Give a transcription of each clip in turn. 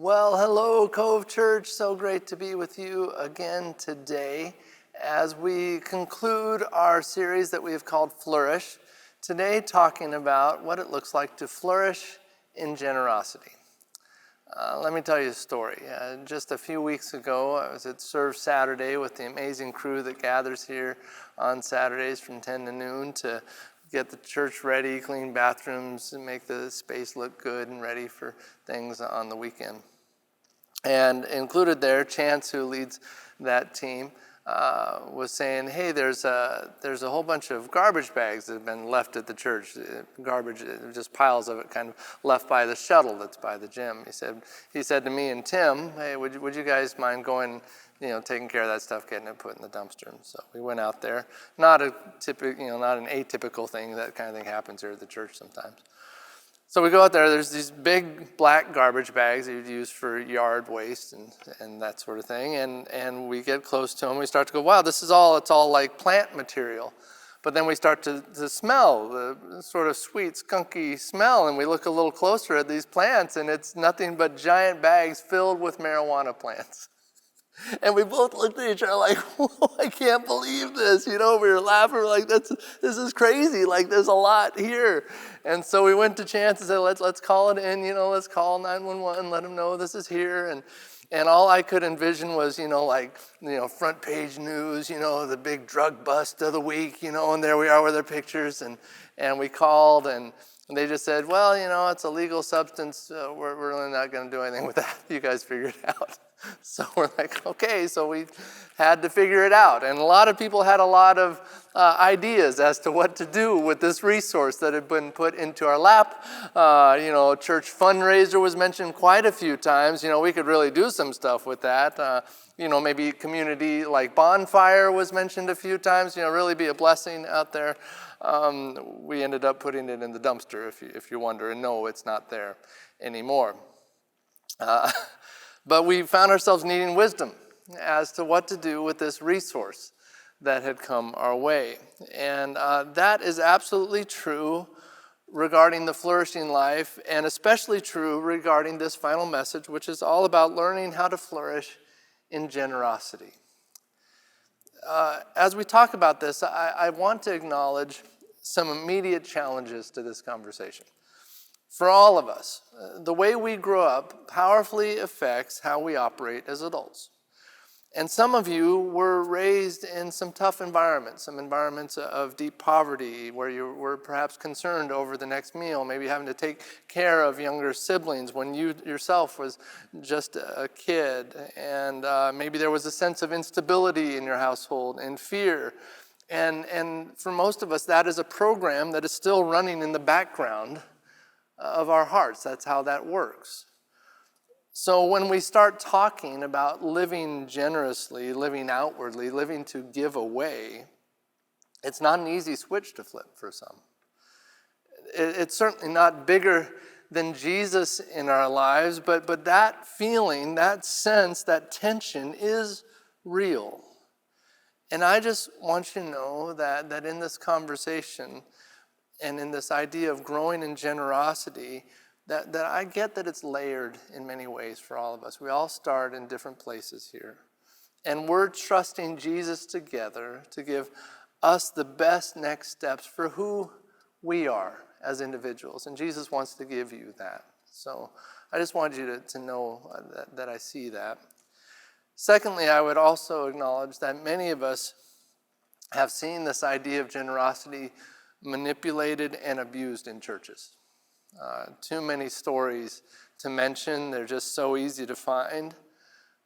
Well, hello, Cove Church. So great to be with you again today as we conclude our series that we have called Flourish. Today, talking about what it looks like to flourish in generosity. Let me tell you a story. Just a few weeks ago, I was at Serve Saturday with the amazing crew that gathers here on Saturdays from 10 to noon to get the church ready, clean bathrooms, and make the space look good and ready for things on the weekend. And included there, Chance, who leads that team, was saying, hey, there's a whole bunch of garbage bags that have been left at the church. Garbage, just piles of it kind of left by the shuttle that's by the gym. He said to me and Tim, hey, would you guys mind going, taking care of that stuff, getting it put in the dumpster? And so we went out there. Not an atypical thing. That kind of thing happens here at the church sometimes. So we go out there, there's these big black garbage bags that you'd use for yard waste and that sort of thing. And we get close to them, we start to go, wow, it's all like plant material. But then we start to smell the sort of sweet, skunky smell, and we look a little closer at these plants, and it's nothing but giant bags filled with marijuana plants. And we both looked at each other like, whoa, I can't believe this. We were laughing, we're like, this is crazy. Like, there's a lot here. And so we went to Chance and said, let's call it in, let's call 911, let them know this is here. And all I could envision was, front page news, the big drug bust of the week, and there we are with our pictures. And we called and they just said, well, it's a legal substance. We're really not going to do anything with that. You guys figure it out. So we're like, okay, so we had to figure it out. And a lot of people had a lot of ideas as to what to do with this resource that had been put into our lap. Church fundraiser was mentioned quite a few times. We could really do some stuff with that. Maybe community like bonfire was mentioned a few times, really be a blessing out there. We ended up putting it in the dumpster, if you wonder, and no, it's not there anymore. But we found ourselves needing wisdom as to what to do with this resource that had come our way. And that is absolutely true regarding the flourishing life, and especially true regarding this final message, which is all about learning how to flourish in generosity. As we talk about this, I want to acknowledge some immediate challenges to this conversation. For all of us, the way we grow up powerfully affects how we operate as adults. And some of you were raised in some tough environments, some environments of deep poverty where you were perhaps concerned over the next meal, maybe having to take care of younger siblings when you yourself was just a kid. And maybe there was a sense of instability in your household and fear. And for most of us, that is a program that is still running in the background of our hearts. That's how that works. So when we start talking about living generously, living outwardly, living to give away, it's not an easy switch to flip for some. It's certainly not bigger than Jesus in our lives, but that feeling, that sense, that tension is real. And I just want you to know that in this conversation, and in this idea of growing in generosity, that I get that it's layered in many ways for all of us. We all start in different places here. And we're trusting Jesus together to give us the best next steps for who we are as individuals. And Jesus wants to give you that. So I just want you to know that I see that. Secondly, I would also acknowledge that many of us have seen this idea of generosity manipulated and abused in churches. Too many stories to mention. They're just so easy to find.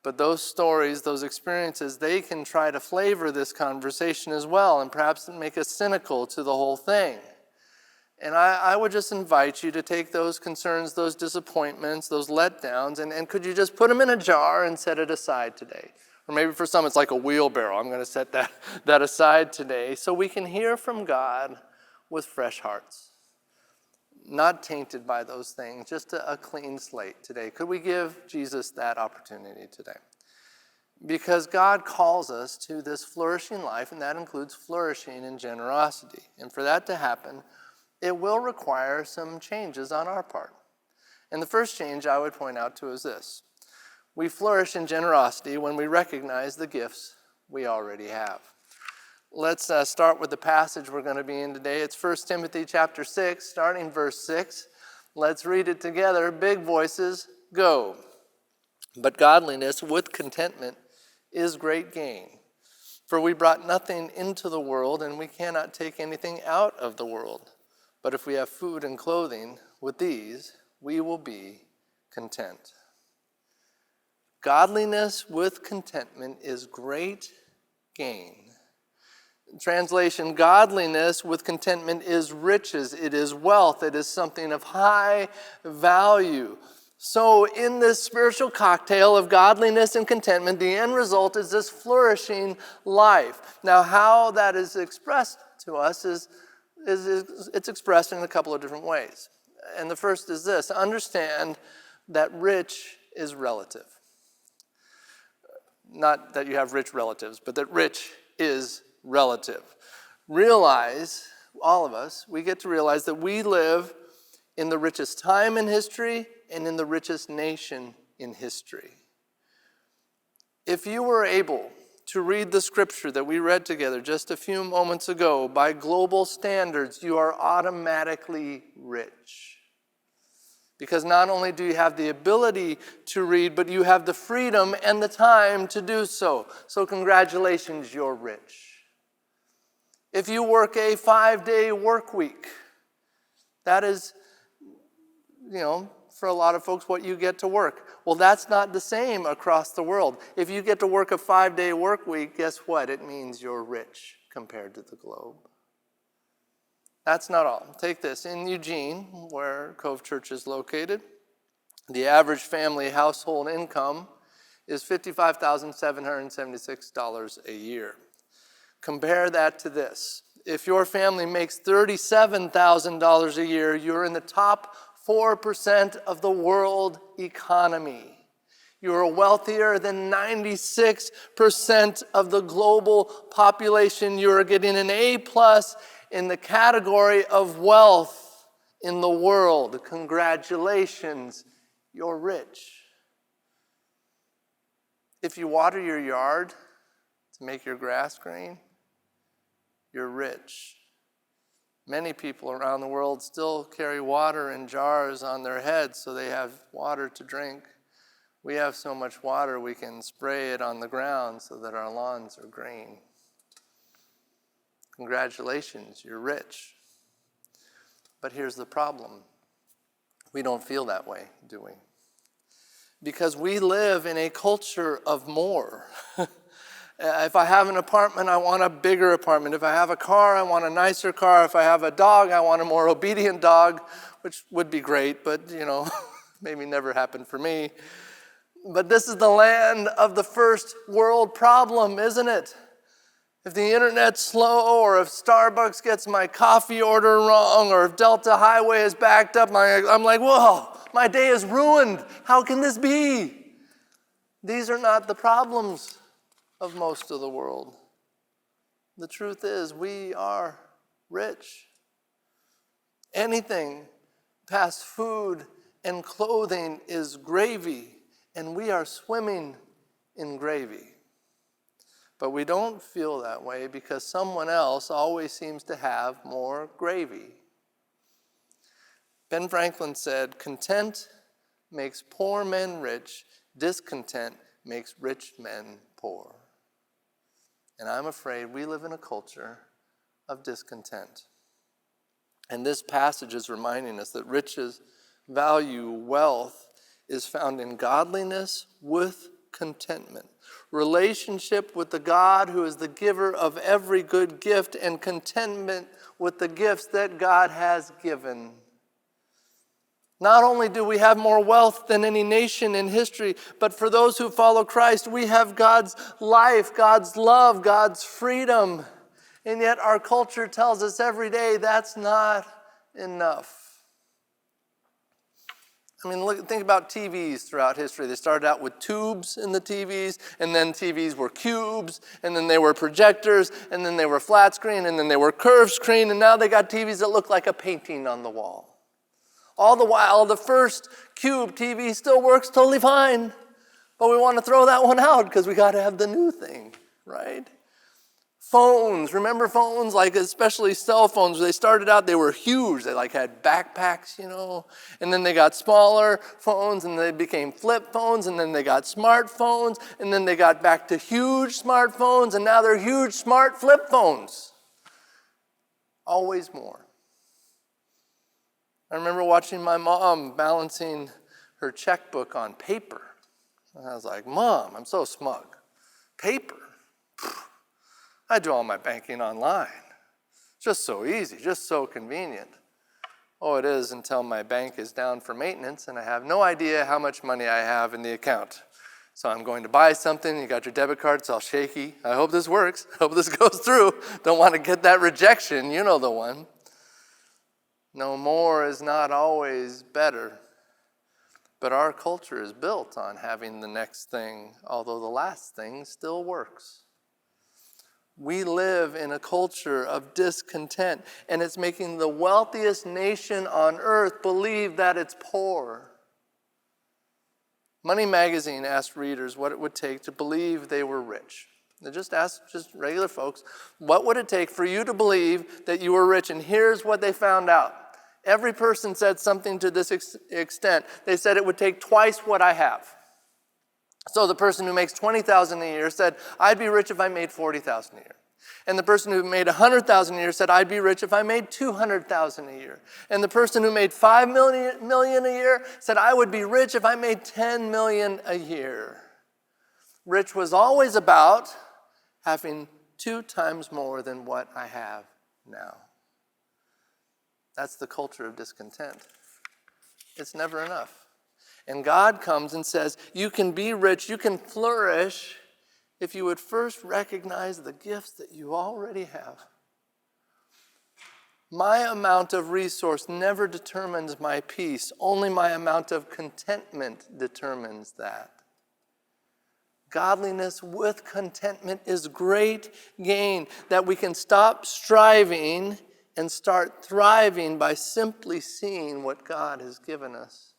But those stories, those experiences, they can try to flavor this conversation as well and perhaps make us cynical to the whole thing. And I would just invite you to take those concerns, those disappointments, those letdowns, and could you just put them in a jar and set it aside today? Or maybe for some it's like a wheelbarrow. I'm going to set that aside today so we can hear from God with fresh hearts, not tainted by those things, just a clean slate today. Could we give Jesus that opportunity today? Because God calls us to this flourishing life, and that includes flourishing in generosity. And for that to happen, it will require some changes on our part. And the first change I would point out to is this. We flourish in generosity when we recognize the gifts we already have. Let's start with the passage we're going to be in today. It's 1 Timothy chapter 6, starting verse 6. Let's read it together. Big voices, go. But godliness with contentment is great gain. For we brought nothing into the world, and we cannot take anything out of the world. But if we have food and clothing, with these we will be content. Godliness with contentment is great gain. Translation, godliness with contentment is riches, it is wealth, it is something of high value. So in this spiritual cocktail of godliness and contentment, the end result is this flourishing life. Now how that is expressed to us is it's expressed in a couple of different ways. And the first is this: understand that rich is relative. Not that you have rich relatives, but that rich is relative. Realize, all of us, we get to realize that we live in the richest time in history and in the richest nation in history. If you were able to read the scripture that we read together just a few moments ago, by global standards, you are automatically rich. Because not only do you have the ability to read, but you have the freedom and the time to do so. So congratulations, you're rich. If you work a 5-day work week, that is, for a lot of folks, what you get to work. Well, that's not the same across the world. If you get to work a 5-day work week, guess what? It means you're rich compared to the globe. That's not all. Take this. In Eugene, where Cove Church is located, the average family household income is $55,776 a year. Compare that to this. If your family makes $37,000 a year, you're in the top 4% of the world economy. You are wealthier than 96% of the global population. You are getting an A+ in the category of wealth in the world. Congratulations, you're rich. If you water your yard to make your grass green, you're rich. Many people around the world still carry water in jars on their heads so they have water to drink. We have so much water we can spray it on the ground so that our lawns are green. Congratulations, you're rich. But here's the problem. We don't feel that way, do we? Because we live in a culture of more. If I have an apartment, I want a bigger apartment. If I have a car, I want a nicer car. If I have a dog, I want a more obedient dog, which would be great, but, maybe never happened for me. But this is the land of the first world problem, isn't it? If the internet's slow, or if Starbucks gets my coffee order wrong, or if Delta Highway is backed up, I'm like, whoa, my day is ruined. How can this be? These are not the problems of most of the world. The truth is, we are rich. Anything past food and clothing is gravy, and we are swimming in gravy. But we don't feel that way because someone else always seems to have more gravy. Ben Franklin said, "Content makes poor men rich, discontent makes rich men poor." And I'm afraid we live in a culture of discontent. And this passage is reminding us that riches, value, wealth is found in godliness with contentment. Relationship with the God who is the giver of every good gift, and contentment with the gifts that God has given. Not only do we have more wealth than any nation in history, but for those who follow Christ, we have God's life, God's love, God's freedom. And yet our culture tells us every day that's not enough. Think about TVs throughout history. They started out with tubes in the TVs, and then TVs were cubes, and then they were projectors, and then they were flat screen, and then they were curved screen, and now they got TVs that look like a painting on the wall. All the while, the first Cube TV still works totally fine. But we want to throw that one out because we got to have the new thing, right? Phones, remember phones? Like especially cell phones, they started out, they were huge. They like had backpacks, and then they got smaller phones and they became flip phones and then they got smartphones and then they got back to huge smartphones and now they're huge smart flip phones. Always more. I remember watching my mom balancing her checkbook on paper. And I was like, Mom, I'm so smug. Paper? I do all my banking online. Just so easy, just so convenient. Oh, it is until my bank is down for maintenance and I have no idea how much money I have in the account. So I'm going to buy something, you got your debit card, it's all shaky. I hope this works, I hope this goes through. Don't want to get that rejection, you know the one. No, more is not always better. But our culture is built on having the next thing, although the last thing still works. We live in a culture of discontent, and it's making the wealthiest nation on earth believe that it's poor. Money Magazine asked readers what it would take to believe they were rich. They just asked regular folks, what would it take for you to believe that you were rich? And here's what they found out. Every person said something to this extent. They said it would take twice what I have. So the person who makes $20,000 a year said, I'd be rich if I made $40,000 a year. And the person who made $100,000 a year said, I'd be rich if I made $200,000 a year. And the person who made $5 million a year said, I would be rich if I made $10 million a year. Rich was always about having 2 times more than what I have now. That's the culture of discontent. It's never enough. And God comes and says, you can be rich, you can flourish if you would first recognize the gifts that you already have. My amount of resource never determines my peace. Only my amount of contentment determines that. Godliness with contentment is great gain, that we can stop striving and start thriving by simply seeing what God has given us.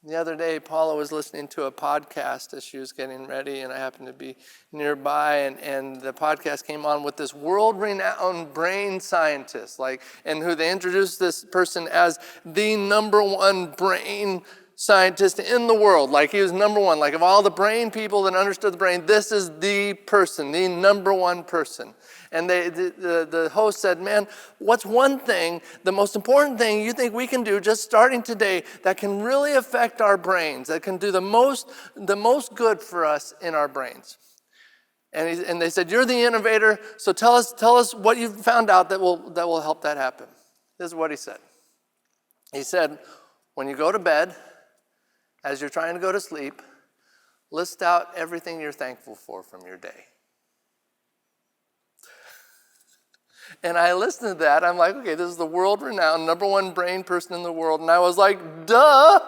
The other day, Paula was listening to a podcast as she was getting ready, and I happened to be nearby, and the podcast came on with this world-renowned brain scientist, and who they introduced this person as the number one brain scientist in the world. He was number one. Of all the brain people that understood the brain, this is the person, the number one person. And the host said, man, what's one thing, the most important thing you think we can do just starting today that can really affect our brains, that can do the most good for us in our brains? And they said, you're the innovator, so tell us what you've found out that will help that happen. This is what he said. He said, when you go to bed, as you're trying to go to sleep, list out everything you're thankful for from your day. And I listened to that. I'm like, okay, this is the world-renowned number one brain person in the world. And I was like, duh,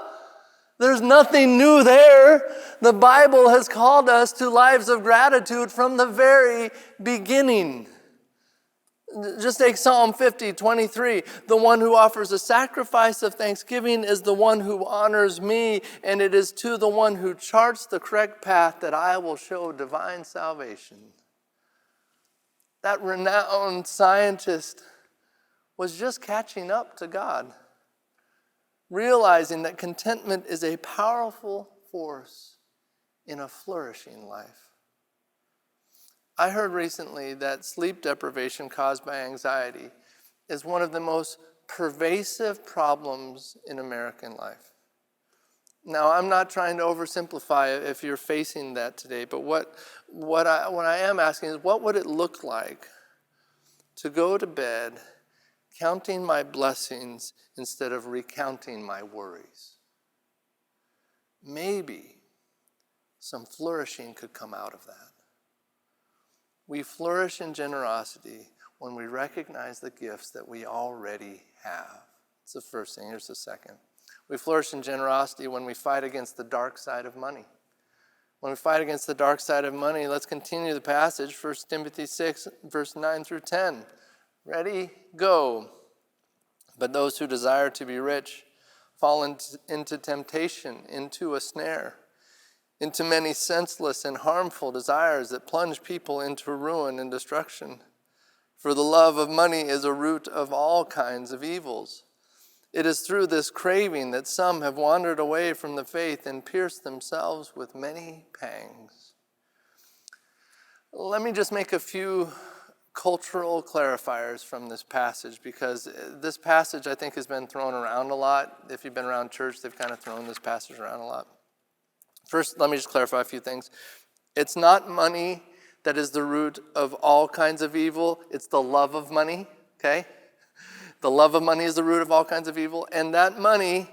there's nothing new there. The Bible has called us to lives of gratitude from the very beginning. Just take Psalm 50:23. The one who offers a sacrifice of thanksgiving is the one who honors me, and it is to the one who charts the correct path that I will show divine salvation. That renowned scientist was just catching up to God, realizing that contentment is a powerful force in a flourishing life. I heard recently that sleep deprivation caused by anxiety is one of the most pervasive problems in American life. Now, I'm not trying to oversimplify it if you're facing that today, but what I am asking is, what would it look like to go to bed counting my blessings instead of recounting my worries? Maybe some flourishing could come out of that. We flourish in generosity when we recognize the gifts that we already have. That's the first thing. Here's the second. We flourish in generosity when we fight against the dark side of money. When we fight against the dark side of money, let's continue the passage, 1 Timothy 6, verse 9 through 10. Ready? Go. But those who desire to be rich fall into temptation, into a snare, into many senseless and harmful desires that plunge people into ruin and destruction. For the love of money is a root of all kinds of evils. It is through this craving that some have wandered away from the faith and pierced themselves with many pangs. Let me just make a few cultural clarifiers from this passage, because this passage, I think, has been thrown around a lot. If you've been around church, they've kind of thrown this passage around a lot. First, let me just clarify a few things. It's not money that is the root of all kinds of evil. It's the love of money, okay? The love of money is the root of all kinds of evil, and that money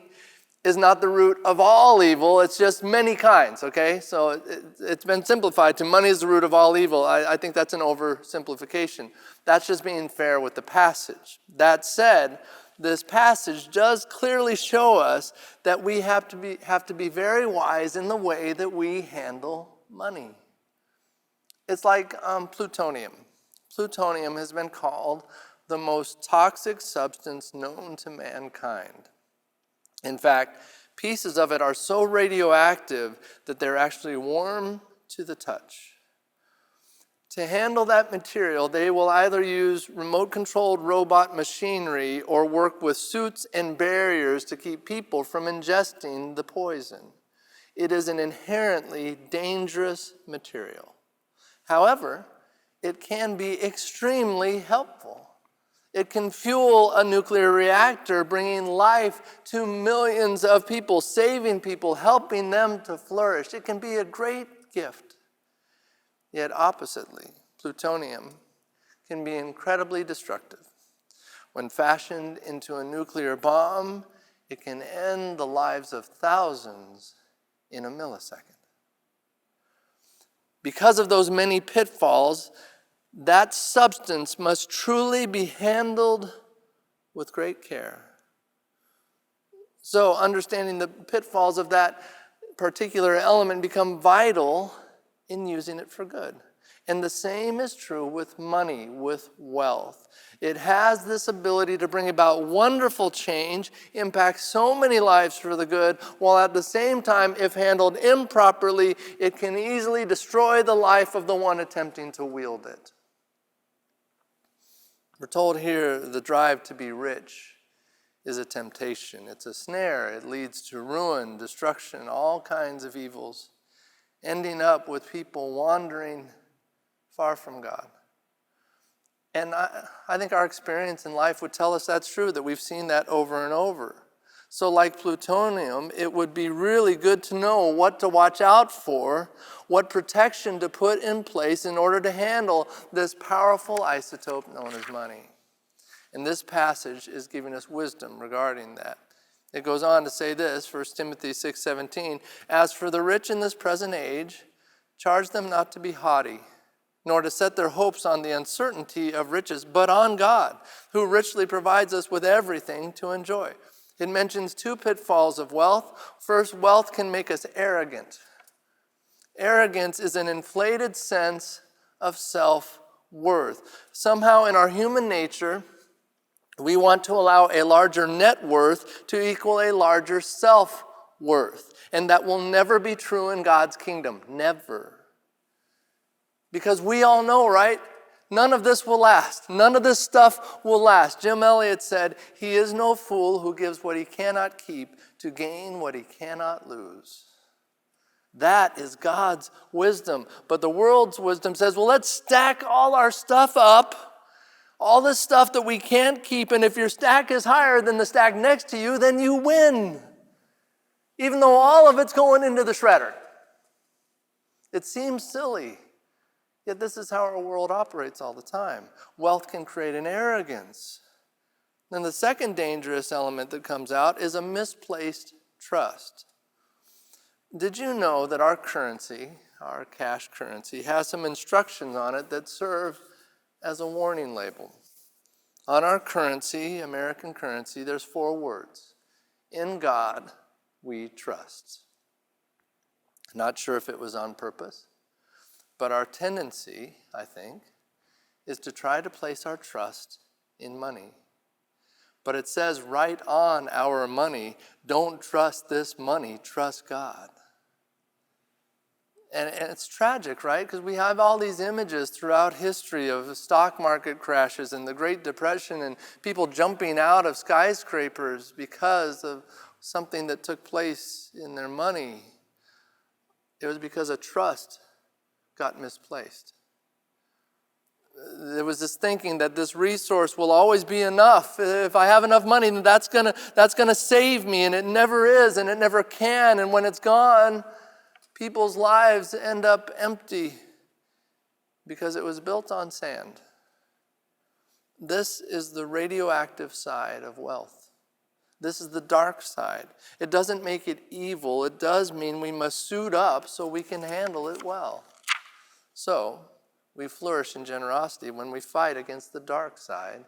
is not the root of all evil. It's just many kinds, okay? So it's been simplified to money is the root of all evil. I think that's an oversimplification. That's just being fair with the passage. That said, this passage does clearly show us that we have to be very wise in the way that we handle money. It's like plutonium. Plutonium has been called the most toxic substance known to mankind. In fact, pieces of it are so radioactive that they're actually warm to the touch. To handle that material, they will either use remote-controlled robot machinery or work with suits and barriers to keep people from ingesting the poison. It is an inherently dangerous material. However, it can be extremely helpful. It can fuel a nuclear reactor, bringing life to millions of people, saving people, helping them to flourish. It can be a great gift. Yet oppositely, plutonium can be incredibly destructive. When fashioned into a nuclear bomb, it can end the lives of thousands in a millisecond. Because of those many pitfalls, that substance must truly be handled with great care. So understanding the pitfalls of that particular element become vital in using it for good. And the same is true with money, with wealth. It has this ability to bring about wonderful change, impact so many lives for the good, while at the same time, if handled improperly, it can easily destroy the life of the one attempting to wield it. We're told here the drive to be rich is a temptation. It's a snare. It leads to ruin, destruction, all kinds of evils, ending up with people wandering far from God. And I think our experience in life would tell us that's true, that we've seen that over and over. So like plutonium, it would be really good to know what to watch out for, what protection to put in place in order to handle this powerful isotope known as money. And this passage is giving us wisdom regarding that. It goes on to say this, 1 Timothy 6:17, "As for the rich in this present age, charge them not to be haughty, nor to set their hopes on the uncertainty of riches, but on God, who richly provides us with everything to enjoy." It mentions two pitfalls of wealth. First, wealth can make us arrogant. Arrogance is an inflated sense of self-worth. Somehow in our human nature, we want to allow a larger net worth to equal a larger self-worth. And that will never be true in God's kingdom. Never. Because we all know, right? None of this will last. None of this stuff will last. Jim Elliot said, "He is no fool who gives what he cannot keep to gain what he cannot lose." That is God's wisdom. But the world's wisdom says, well, let's stack all our stuff up, all this stuff that we can't keep, and if your stack is higher than the stack next to you, then you win. Even though all of it's going into the shredder. It seems silly. Yet this is how our world operates all the time. Wealth can create an arrogance. Then the second dangerous element that comes out is a misplaced trust. Did you know that our currency, our cash currency, has some instructions on it that serve as a warning label? On our currency, American currency, there's 4 words. In God we trust. Not sure if it was on purpose. But our tendency, I think, is to try to place our trust in money. But it says right on our money, don't trust this money, trust God. And it's tragic, right? Because we have all these images throughout history of stock market crashes and the Great Depression and people jumping out of skyscrapers because of something that took place in their money. It was because a trust got misplaced. There was this thinking that this resource will always be enough. If I have enough money, then that's gonna save me, and it never is, and it never can. And when it's gone, people's lives end up empty because it was built on sand. This is the radioactive side of wealth. This is the dark side. It doesn't make it evil. It does mean we must suit up so we can handle it well. So, we flourish in generosity when we fight against the dark side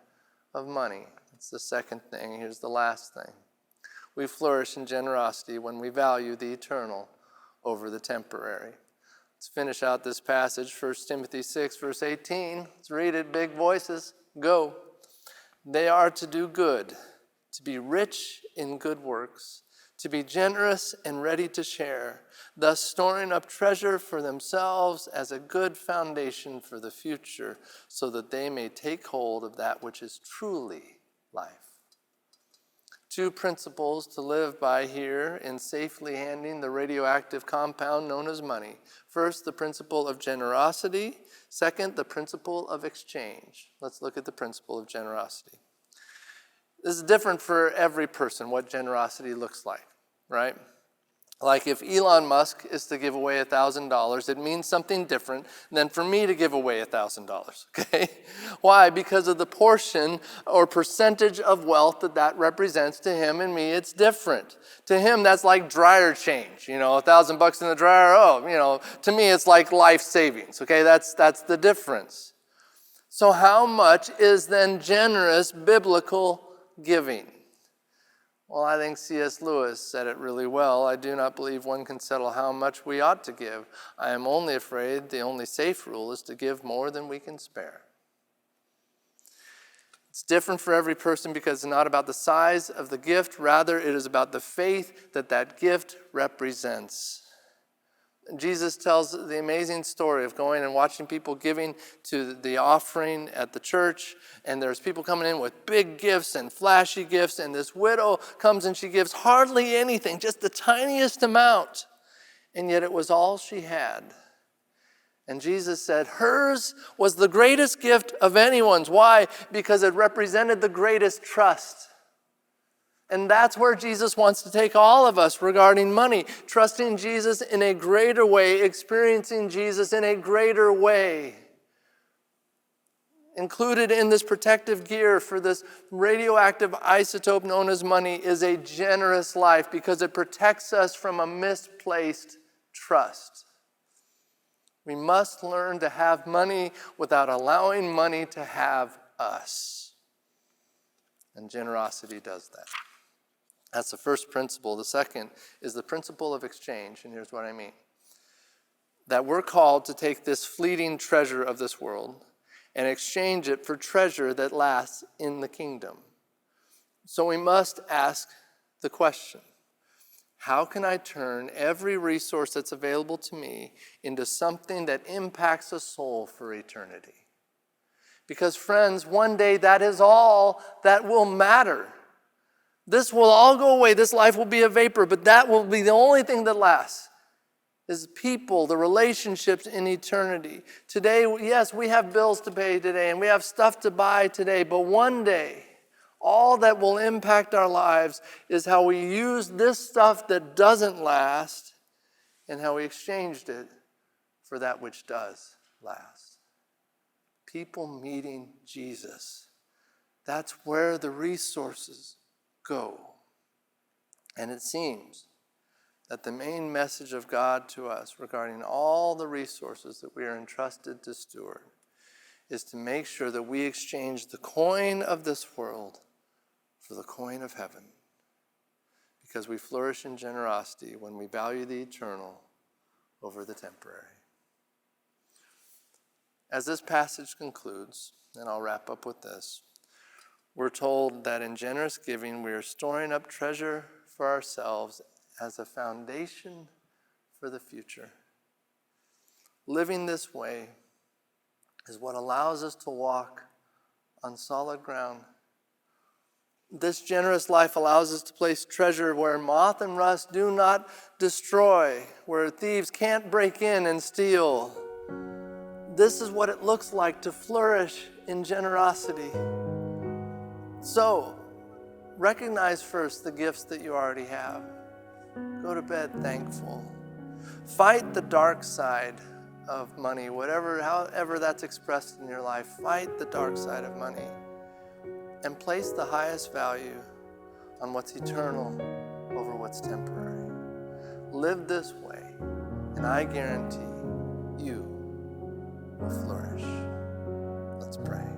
of money. That's the second thing. Here's the last thing. We flourish in generosity when we value the eternal over the temporary. Let's finish out this passage, 1 Timothy 6, verse 18. Let's read it, big voices. Go. They are to do good, to be rich in good works, to be generous and ready to share, thus storing up treasure for themselves as a good foundation for the future, so that they may take hold of that which is truly life. Two principles to live by here in safely handling the radioactive compound known as money. First, the principle of generosity. Second, the principle of exchange. Let's look at the principle of generosity. This is different for every person, what generosity looks like, right? Like if Elon Musk is to give away $1,000, it means something different than for me to give away $1,000, okay? Why? Because of the portion or percentage of wealth that represents to him and me, it's different. To him, that's like dryer change, $1,000 in the dryer, to me it's like life savings, okay? That's the difference. So how much is then generous biblical giving? Well, I think C.S. Lewis said it really well. I do not believe one can settle how much we ought to give. I am only afraid the only safe rule is to give more than we can spare. It's different for every person because it's not about the size of the gift. Rather, it is about the faith that gift represents. Jesus tells the amazing story of going and watching people giving to the offering at the church, and there's people coming in with big gifts and flashy gifts, and this widow comes and she gives hardly anything, just the tiniest amount, and yet it was all she had. And Jesus said hers was the greatest gift of anyone's. Why? Because it represented the greatest trust. And that's where Jesus wants to take all of us regarding money. Trusting Jesus in a greater way, experiencing Jesus in a greater way. Included in this protective gear for this radioactive isotope known as money is a generous life because it protects us from a misplaced trust. We must learn to have money without allowing money to have us. And generosity does that. That's the first principle. The second is the principle of exchange, and here's what I mean. That we're called to take this fleeting treasure of this world and exchange it for treasure that lasts in the kingdom. So we must ask the question, how can I turn every resource that's available to me into something that impacts a soul for eternity? Because friends, one day that is all that will matter. This will all go away. This life will be a vapor, but that will be the only thing that lasts is people, the relationships in eternity. Today, yes, we have bills to pay today and we have stuff to buy today, but one day, all that will impact our lives is how we use this stuff that doesn't last and how we exchanged it for that which does last. People meeting Jesus. That's where the resources go. And it seems that the main message of God to us regarding all the resources that we are entrusted to steward is to make sure that we exchange the coin of this world for the coin of heaven. Because we flourish in generosity when we value the eternal over the temporary. As this passage concludes, and I'll wrap up with this, we're told that in generous giving, we are storing up treasure for ourselves as a foundation for the future. Living this way is what allows us to walk on solid ground. This generous life allows us to place treasure where moth and rust do not destroy, where thieves can't break in and steal. This is what it looks like to flourish in generosity. So, recognize first the gifts that you already have. Go to bed thankful. Fight the dark side of money, however that's expressed in your life. Fight the dark side of money and place the highest value on what's eternal over what's temporary. Live this way, and I guarantee you will flourish. Let's pray.